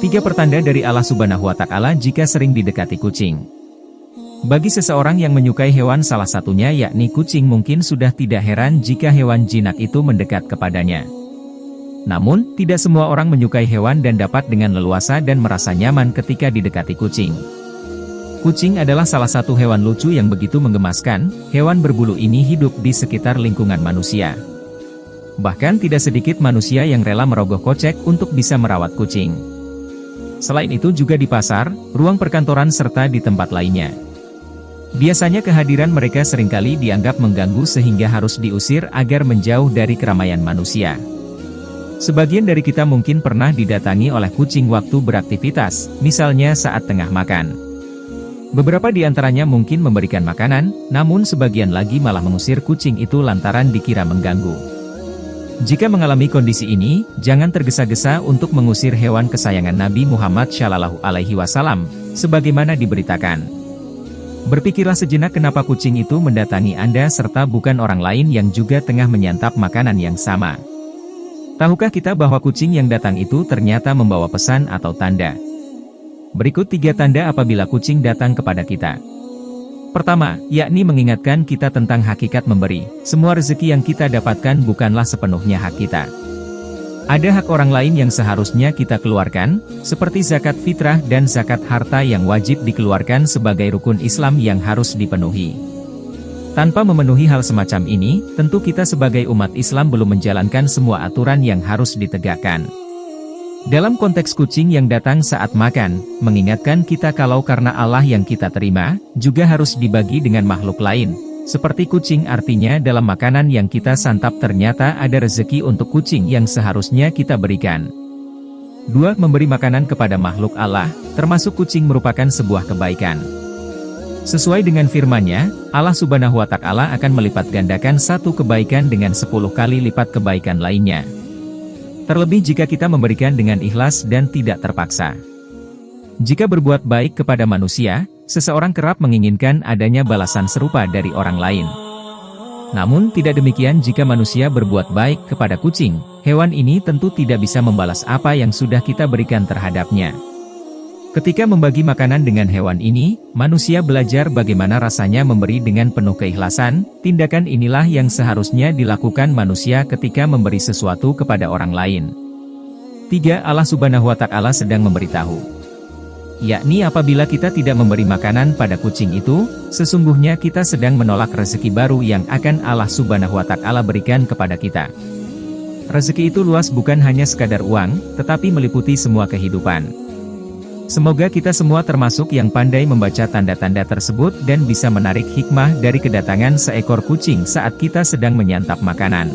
3 pertanda dari Allah Subhanahu wa Ta'ala jika sering didekati kucing. Bagi seseorang yang menyukai hewan, salah satunya yakni kucing, mungkin sudah tidak heran jika hewan jinak itu mendekat kepadanya. Namun, tidak semua orang menyukai hewan dan dapat dengan leluasa dan merasa nyaman ketika didekati kucing. Kucing adalah salah satu hewan lucu yang begitu menggemaskan. Hewan berbulu ini hidup di sekitar lingkungan manusia. Bahkan tidak sedikit manusia yang rela merogoh kocek untuk bisa merawat kucing. Selain itu juga di pasar, ruang perkantoran serta di tempat lainnya. Biasanya kehadiran mereka seringkali dianggap mengganggu sehingga harus diusir agar menjauh dari keramaian manusia. Sebagian dari kita mungkin pernah didatangi oleh kucing waktu beraktivitas, misalnya saat tengah makan. Beberapa di antaranya mungkin memberikan makanan, namun sebagian lagi malah mengusir kucing itu lantaran dikira mengganggu. Jika mengalami kondisi ini, jangan tergesa-gesa untuk mengusir hewan kesayangan Nabi Muhammad Shallallahu Alaihi Wasallam, sebagaimana diberitakan. Berpikirlah sejenak kenapa kucing itu mendatangi Anda serta bukan orang lain yang juga tengah menyantap makanan yang sama. Tahukah kita bahwa kucing yang datang itu ternyata membawa pesan atau tanda? Berikut 3 tanda apabila kucing datang kepada kita. Pertama, yakni mengingatkan kita tentang hakikat memberi. Semua rezeki yang kita dapatkan bukanlah sepenuhnya hak kita. Ada hak orang lain yang seharusnya kita keluarkan, seperti zakat fitrah dan zakat harta yang wajib dikeluarkan sebagai rukun Islam yang harus dipenuhi. Tanpa memenuhi hal semacam ini, tentu kita sebagai umat Islam belum menjalankan semua aturan yang harus ditegakkan. Dalam konteks kucing yang datang saat makan, mengingatkan kita kalau karena Allah yang kita terima, juga harus dibagi dengan makhluk lain. Seperti kucing, artinya dalam makanan yang kita santap ternyata ada rezeki untuk kucing yang seharusnya kita berikan. 2. Memberi makanan kepada makhluk Allah, termasuk kucing, merupakan sebuah kebaikan. Sesuai dengan firman-Nya, Allah Subhanahu wa Ta'ala akan melipat gandakan satu kebaikan dengan 10 kali lipat kebaikan lainnya. Terlebih jika kita memberikan dengan ikhlas dan tidak terpaksa. Jika berbuat baik kepada manusia, seseorang kerap menginginkan adanya balasan serupa dari orang lain. Namun tidak demikian jika manusia berbuat baik kepada kucing. Hewan ini tentu tidak bisa membalas apa yang sudah kita berikan terhadapnya. Ketika membagi makanan dengan hewan ini, manusia belajar bagaimana rasanya memberi dengan penuh keikhlasan. Tindakan inilah yang seharusnya dilakukan manusia ketika memberi sesuatu kepada orang lain. 3. Allah Subhanahu wa Ta'ala sedang memberitahu. Yakni apabila kita tidak memberi makanan pada kucing itu, sesungguhnya kita sedang menolak rezeki baru yang akan Allah Subhanahu wa Ta'ala berikan kepada kita. Rezeki itu luas, bukan hanya sekadar uang, tetapi meliputi semua kehidupan. Semoga kita semua termasuk yang pandai membaca tanda-tanda tersebut dan bisa menarik hikmah dari kedatangan seekor kucing saat kita sedang menyantap makanan.